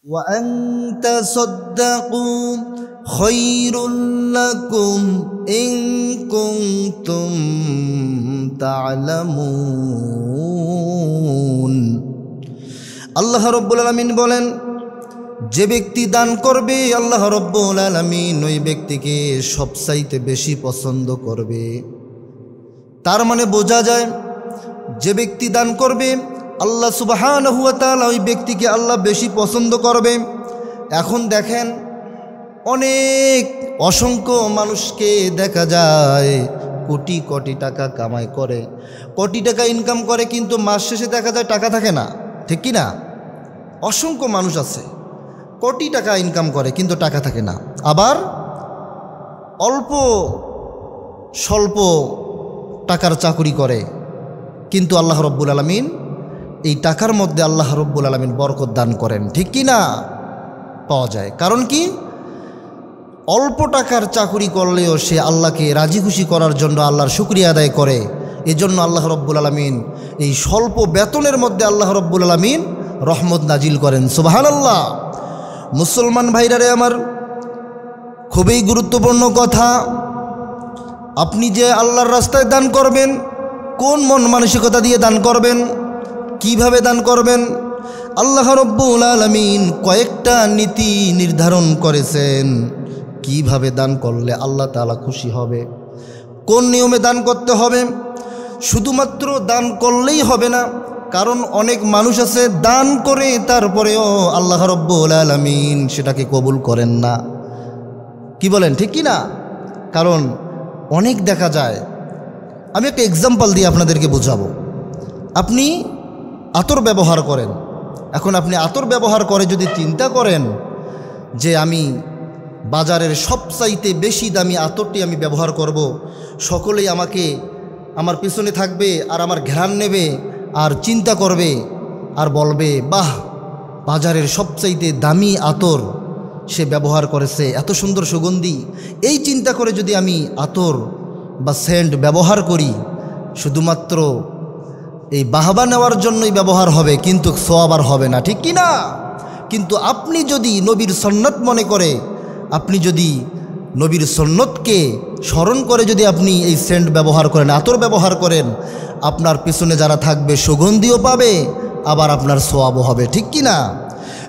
وأن تصدقوا خير لكم إن كنتم تعلمون। আল্লাহ রব্বুল আলামিন বলেন, যে ব্যক্তি দান করবে আল্লাহ রব্বুল আলামিন ওই ব্যক্তিকে সবচাইতে বেশি পছন্দ করবে। তার মানে বোঝা যায় যে ব্যক্তি দান করবে আল্লাহ সুবহানাহু ওয়া তাআলা ওই ব্যক্তিকে আল্লাহ বেশি পছন্দ করবে। এখন দেখেন অনেক অসংখ্য মানুষকে দেখা যায় কোটি কোটি টাকা কামাই করে, কোটি টাকা ইনকাম করে, কিন্তু মাস শেষে দেখা যায় টাকা থাকে না, ঠিক কি না? অসংখ্য মানুষ আছে কোটি টাকা ইনকাম করে কিন্তু টাকা থাকে না। আবার অল্প স্বল্প টাকার চাকরি করে, কিন্তু আল্লাহ রব্বুল আলামিন এই টাকার মধ্যে আল্লাহ রব্বুল আলামিন বরকত দান করেন, ঠিক কি না? পাওয়া যায়। কারণ কি? অল্প টাকার চাকরি করলেও সে আল্লাহকে রাজি খুশি করার জন্য আল্লাহর শুকরিয়া আদায় করে। এজন্য আল্লাহ রব্বুল আলামিন এই স্বল্প বেতনের মধ্যে আল্লাহ রব্বুল আলামিন রহমত নাজিল করেন। সুবহানাল্লাহ। মুসলমান ভাইরারে আমার, খুবই গুরুত্বপূর্ণ কথা, আপনি যে আল্লাহর রাস্তায় দান করবেন, কোন মন মানসিকতা দিয়ে দান করবেন, কিভাবে দান করবেন, আল্লাহ রব্বুল আলামিন কয়েকটা নীতি নির্ধারণ করেছেন কিভাবে দান করলে আল্লাহ তাআলা খুশি হবে, কোন নিয়মে দান করতে হবে। শুধুমাত্র দান করলেই হবে না, কারণ অনেক মানুষ আছে দান করে তারপরেও আল্লাহ রব্বুল আলামিন সেটাকে কবুল করেন না। কি বলেন, ঠিক কি না? কারণ অনেক দেখা যায়, আমি একটা এক্সাম্পল দিয়ে আপনাদেরকে বোঝাবো। আপনি আতর ব্যবহার করেন, এখন আপনি আতর ব্যবহার করে যদি চিন্তা করেন যে আমি বাজারের সবচাইতে বেশি দামি আতরটি আমি ব্যবহার করব, সকলেই আমাকে আমার পিছনে থাকবে আর আমার ঘ্রাণ নেবে আর চিন্তা করবে আর বলবে, বাহ, বাজারের সবচাইতে দামি আতর সে ব্যবহার করেছে, এত সুন্দর সুগন্ধি। এই চিন্তা করে যদি আমি আতর বা সেন্ট ব্যবহার করি, শুধুমাত্র এই বাহবা নেওয়ার জন্যই ব্যবহার হবে, কিন্তু সওয়াব আর হবে না, ঠিক কি না? কিন্তু আপনি যদি নবীর সুন্নাত মনে করে, আপনি যদি নবীর সুন্নতকে স্মরণ করে যদি আপনি এই সেন্ট ব্যবহার করেন, আতর ব্যবহার করেন, আপনার পিছনে যারা থাকবে সুগন্ধিও পাবে, আবার আপনার সওয়াবও হবে, ঠিক কি না?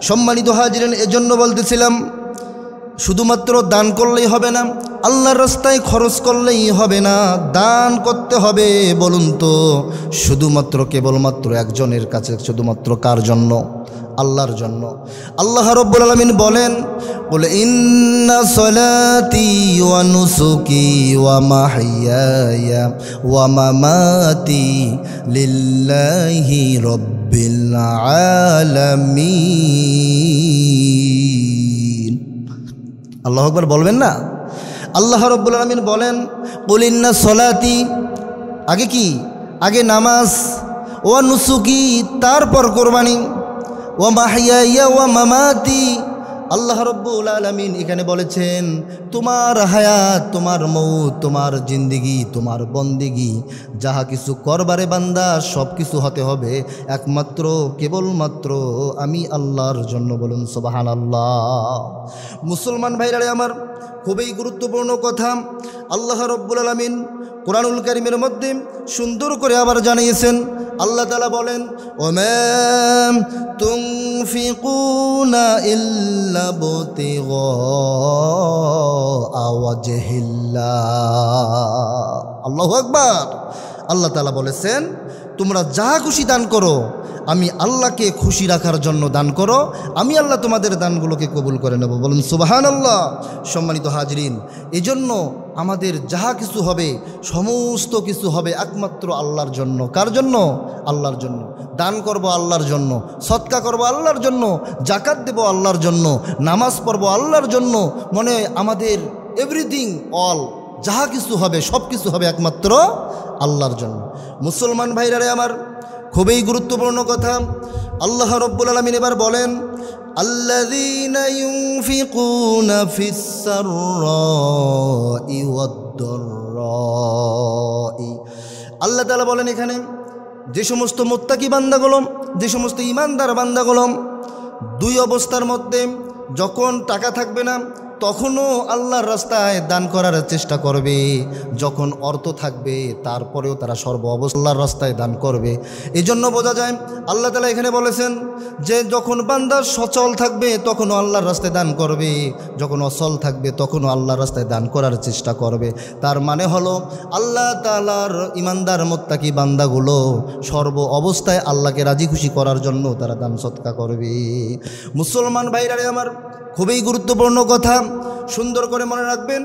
সম্মানিত হাজিরিন, এজন্য বলতেছিলাম শুধুমাত্র দান করলেই হবে না, আল্লাহর রাস্তায় খরচ করলেই হবে না, দান করতে হবে। বলুন তো, শুধুমাত্র কেবলমাত্র একজনের কাছে, শুধুমাত্র কার জন্য? আল্লাহর জন্য। আল্লাহ রব্বুল আলামিন বলেন, কুল ইন্না সলাতি ওয়া নুসুকি ওয়া মাহইয়ায়া ওয়া মামাতি লিল্লাহি রাব্বিল আলামিন। আল্লাহু আকবার বলবেন না? আল্লাহ রব্বুল আলামিন বলেন, কুল ইন্না সলাতি, আগে কি? আগে নামাজ, ওয়া নুসুকি তারপর কোরবানি, ওয়া মাহইয়ায়া ওয়া মামাতি। আল্লাহ রব্বুল আলামিন এখানে বলেছেন তোমার হায়াত, তোমার মৌত, তোমার জিন্দেগি, তোমার বন্দেগি, যাহা কিছু করবারে বান্দা সব কিছু হতে হবে একমাত্র কেবলমাত্র আমি আল্লাহর জন্য। বলুন সুবহানাল্লাহ। মুসলমান ভাইরা আমার, খুবই গুরুত্বপূর্ণ কথা আল্লাহ রব্বুল আলামিন কুরআনুল কারীমের মধ্যে সুন্দর করে আবার জানিয়েছেন। আল্লাহ তাআলা বলেন, ওমা তুনফিকুনা ইল্লা বুতিগা ওয়াজহিল্লাহ। আল্লাহু আকবার। আল্লাহ তাআলা বলেছেন, তোমরা যা খুশি দান করো, আমি আল্লাহকে খুশি রাখার জন্য দান করো, আমি আল্লাহ তোমাদের দানগুলোকে কবুল করে নেব। বলুন সুবহানাল্লাহ। সম্মানিত হাজরিন, এজন্য আমাদের যাহা কিছু হবে সমস্ত কিছু হবে একমাত্র আল্লাহর জন্য। কার জন্য? আল্লাহর জন্য। দান করব আল্লাহর জন্য, সদকা করব আল্লাহর জন্য, জাকাত দেব আল্লাহর জন্য, নামাজ পড়ব আল্লাহর জন্য। মনে আমাদের এভরিথিং, অল যাহা কিছু হবে সব কিছু হবে একমাত্র আল্লাহর জন্য। মুসলমান ভাইরারে আমার, খুবই গুরুত্বপূর্ণ কথা আল্লাহ রব্বুল আলামিন এবার বলেন, আল্লাযীনা ইউনফিকুনা ফিস-সাররাই ওয়াদ-দাররাই। আল্লাহ তাআলা বলেন এখানে যে সমস্ত মুত্তাকি বান্দাগুলো, যে সমস্ত ঈমানদার বান্দাগুলো দুই অবস্থার মধ্যে, যখন টাকা থাকবে না তখনও আল্লাহর রাস্তায় দান করার চেষ্টা করবে, যখন অর্থ থাকবে তারপরেও তারা সর্ব অবস্থা আল্লাহর রাস্তায় দান করবে। এই জন্য বোঝা যায় আল্লাহ তাআলা এখানে বলেছেন যে যখন বান্দা সচল থাকবে তখনও আল্লাহর রাস্তায় দান করবে, যখন অচল থাকবে তখনও আল্লাহর রাস্তায় দান করার চেষ্টা করবে। তার মানে হলো আল্লাহ তাআলার ইমানদার মুত্তাকি বান্দাগুলো সর্ব অবস্থায় আল্লাহকে রাজি খুশি করার জন্য তারা দান সদকা করবে। মুসলমান ভাইরা আমার, খুবই গুরুত্বপূর্ণ কথা, সুন্দর করে মনে রাখবেন।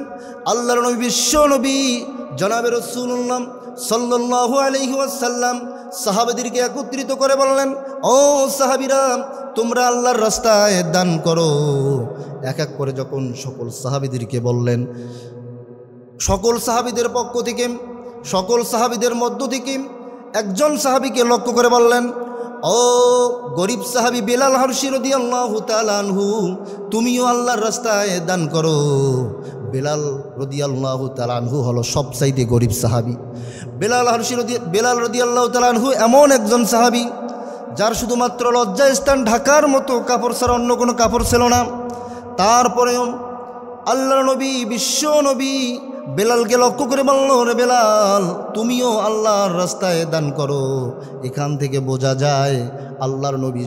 আল্লাহর নবী, বিশ্ব নবী জনাবে রাসূলুল্লাহ সাল্লাল্লাহু আলাইহি ওয়াসাল্লাম সাহাবাদেরকে একত্রিত করে বললেন, ও সাহাবীরা, তোমরা আল্লাহর রাস্তায় দান করো। এক এক করে যখন সকল সাহাবীদেরকে বললেন, সকল সাহাবীদের পক্ষ থেকে, সকল সাহাবীদের মধ্য থেকে একজন সাহাবীকে লক্ষ্য করে বললেন, ও গরিব সাহাবী বেলাল হাবশী রাদিয়াল্লাহু তাআলা আনহু, তুমিও আল্লাহর রাস্তায় দান করো। বেলাল রাদিয়াল্লাহু তাআলা আনহু হলো সবচাইতে গরিব সাহাবী। বেলাল রাদিয়াল্লাহু তাআলা আনহু এমন একজন সাহাবী যার শুধুমাত্র লজ্জা স্থান ঢাকার মতো কাপড় ছাড়া অন্য কোনো কাপড় ছিল না। তারপরেও আল্লাহর নবী, বিশ্ব নবী বেলালকে লক্ষ্য করে বলল, রে বেলাল, তুমিও আল্লাহর রাস্তায় দান করো। এখান থেকে বোঝা যায় আল্লাহর নবী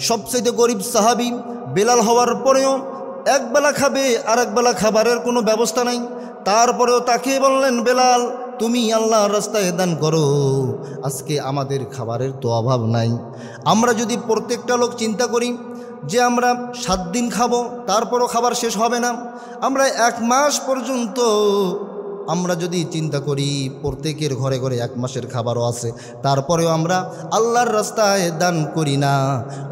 সবচেয়ে গরিব সাহাবী। বেলাল হওয়ার পরেও একবেলা খাবে আর একবেলা খাবারের কোনো ব্যবস্থা নাই, তারপরেও তাকে বললেন, বেলাল, তুমি আল্লাহর রাস্তায় দান করো। আজকে আমাদের খাবারের তো অভাব নাই। আমরা যদি প্রত্যেকটা লোক চিন্তা করি যে আমরা 7 দিন খাবো, তারপরও খাবার শেষ হবে না। আমরা 1 মাস পর্যন্ত আমরা যদি চিন্তা করি প্রত্যেকের ঘরে ঘরে 1 মাসের খাবারও আছে, তারপরেও আমরা আল্লাহর রাস্তায় দান করি না।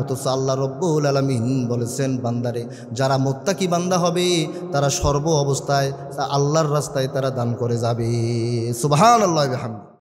অথচ আল্লাহ রব্বুল আলামিন বলেছেন, বান্দারে, যারা মুত্তাকি বান্দা হবে তারা সর্ব অবস্থায় আল্লাহর রাস্তায় তারা দান করে যাবে। সুবহানাল্লাহ ওয়া বিহামদিহি।